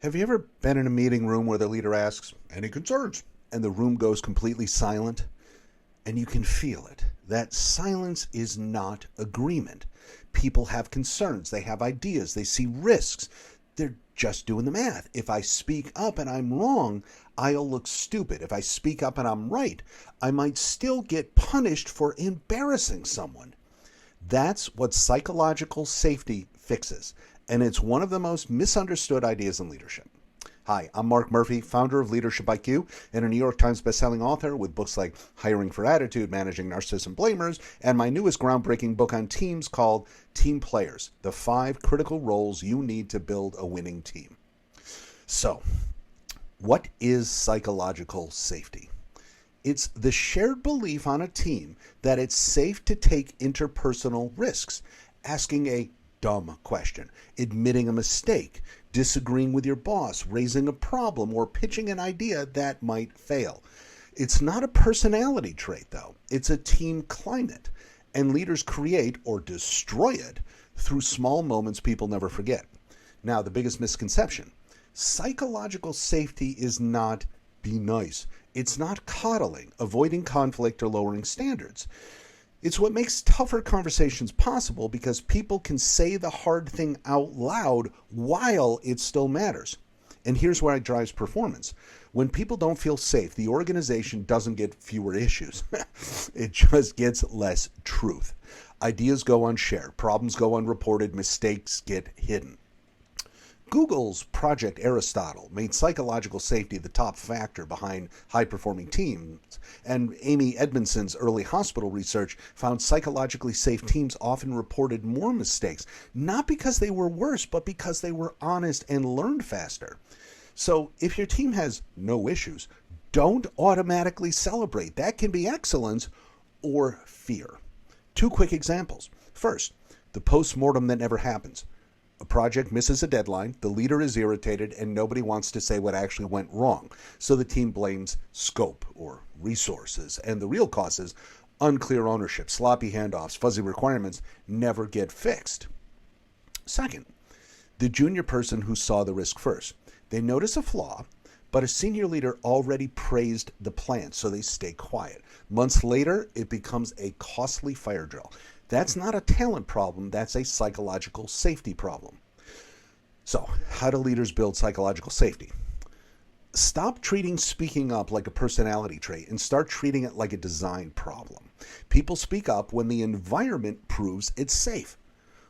Have you ever been in a meeting room where the leader asks, "Any concerns?" and the room goes completely silent? And you can feel it. That silence is not agreement. People have concerns, they have ideas, they see risks. They're just doing the math. If I speak up and I'm wrong, I'll look stupid. If I speak up and I'm right, I might still get punished for embarrassing someone. That's what psychological safety fixes, and it's one of the most misunderstood ideas in leadership. Hi, I'm Mark Murphy, founder of Leadership IQ and a New York Times bestselling author with books like Hiring for Attitude, Managing Narcissists and Blamers, and my newest groundbreaking book on teams called Team Players, the 5 critical roles you need to build a winning team. So, what is psychological safety? It's the shared belief on a team that it's safe to take interpersonal risks, asking a dumb question, admitting a mistake, disagreeing with your boss, raising a problem, or pitching an idea that might fail. It's not a personality trait, though. It's a team climate, and leaders create or destroy it through small moments people never forget. Now, the biggest misconception: psychological safety is not be nice. It's not coddling, avoiding conflict, or lowering standards. It's what makes tougher conversations possible because people can say the hard thing out loud while it still matters. And here's where it drives performance. When people don't feel safe, the organization doesn't get fewer issues. It just gets less truth. Ideas go unshared, problems go unreported, mistakes get hidden. Google's Project Aristotle made psychological safety the top factor behind high-performing teams, and Amy Edmondson's early hospital research found psychologically safe teams often reported more mistakes, not because they were worse, but because they were honest and learned faster. So if your team has no issues, don't automatically celebrate. That can be excellence or fear. 2 quick examples. First, the post-mortem that never happens. A project misses a deadline, the leader is irritated, and nobody wants to say what actually went wrong. So the team blames scope or resources, and the real cause is unclear ownership, sloppy handoffs, fuzzy requirements never get fixed. Second, the junior person who saw the risk first. They notice a flaw, but a senior leader already praised the plan, so they stay quiet. Months later, it becomes a costly fire drill. That's not a talent problem, that's a psychological safety problem. So, how do leaders build psychological safety? Stop treating speaking up like a personality trait and start treating it like a design problem. People speak up when the environment proves it's safe.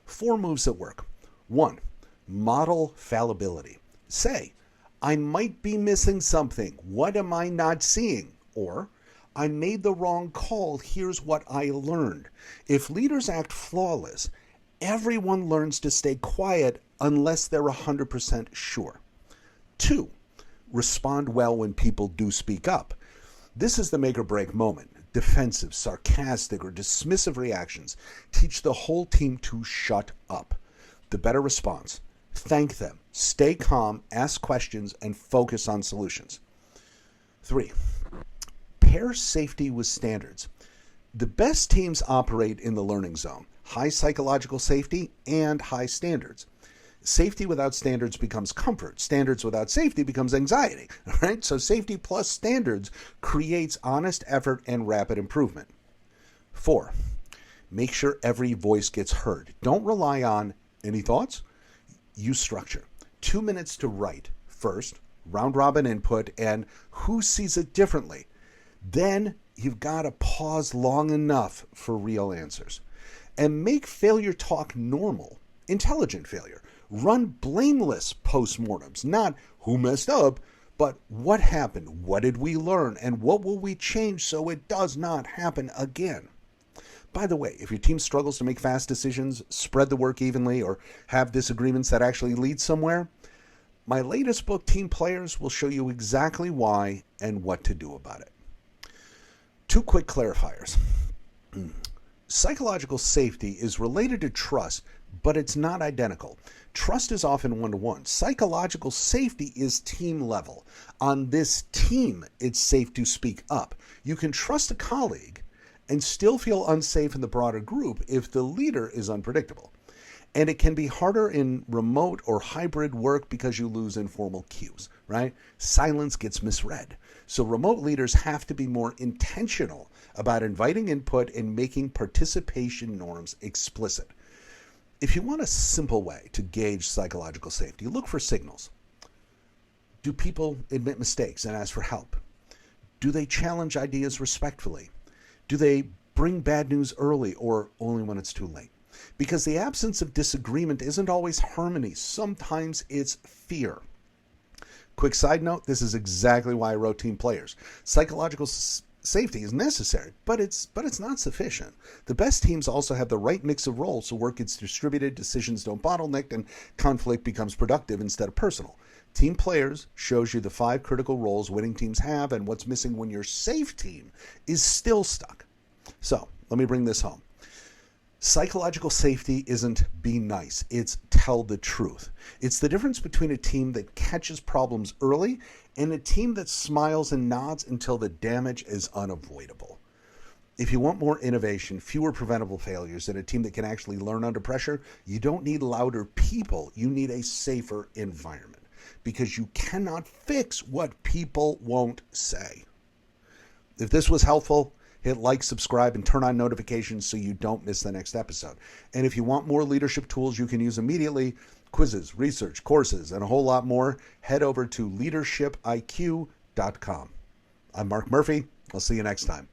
4 moves that work. 1. Model fallibility. Say, "I might be missing something. What am I not seeing?" Or, "I made the wrong call. Here's what I learned." If leaders act flawless, everyone learns to stay quiet unless they're 100% sure. 2. Respond well when people do speak up. This is the make or break moment. Defensive, sarcastic, or dismissive reactions teach the whole team to shut up. The better response: thank them, stay calm, ask questions, and focus on solutions. 3. Pair safety with standards. The best teams operate in the learning zone: high psychological safety and high standards. Safety without standards becomes comfort. Standards without safety becomes anxiety. Right? So safety plus standards creates honest effort and rapid improvement. 4. Make sure every voice gets heard. Don't rely on any thoughts. Use structure. 2 minutes to write. First, round robin input and who sees it differently. Then you've got to pause long enough for real answers. And make failure talk normal, intelligent failure. Run blameless postmortems, not who messed up, but what happened, what did we learn, and what will we change so it does not happen again. By the way, if your team struggles to make fast decisions, spread the work evenly, or have disagreements that actually lead somewhere, my latest book, Team Players, will show you exactly why and what to do about it. 2 quick clarifiers. Psychological safety is related to trust, but it's not identical. Trust is often one-to-one. Psychological safety is team level. On this team, it's safe to speak up. You can trust a colleague and still feel unsafe in the broader group if the leader is unpredictable. And it can be harder in remote or hybrid work because you lose informal cues, right? Silence gets misread. So remote leaders have to be more intentional about inviting input and making participation norms explicit. If you want a simple way to gauge psychological safety, look for signals. Do people admit mistakes and ask for help? Do they challenge ideas respectfully? Do they bring bad news early or only when it's too late? Because the absence of disagreement isn't always harmony. Sometimes it's fear. Quick side note, this is exactly why I wrote Team Players. Psychological safety is necessary, but it's not sufficient. The best teams also have the right mix of roles so work gets distributed, decisions don't bottleneck, and conflict becomes productive instead of personal. Team Players shows you the 5 critical roles winning teams have and what's missing when your safe team is still stuck. So, let me bring this home. Psychological safety isn't be nice, it's tell the truth. It's the difference between a team that catches problems early and a team that smiles and nods until the damage is unavoidable. If you want more innovation, fewer preventable failures, and a team that can actually learn under pressure, you don't need louder people, you need a safer environment. Because you cannot fix what people won't say. If this was helpful, hit like, subscribe, and turn on notifications so you don't miss the next episode. And if you want more leadership tools you can use immediately, quizzes, research, courses, and a whole lot more, head over to leadershipiq.com. I'm Mark Murphy. I'll see you next time.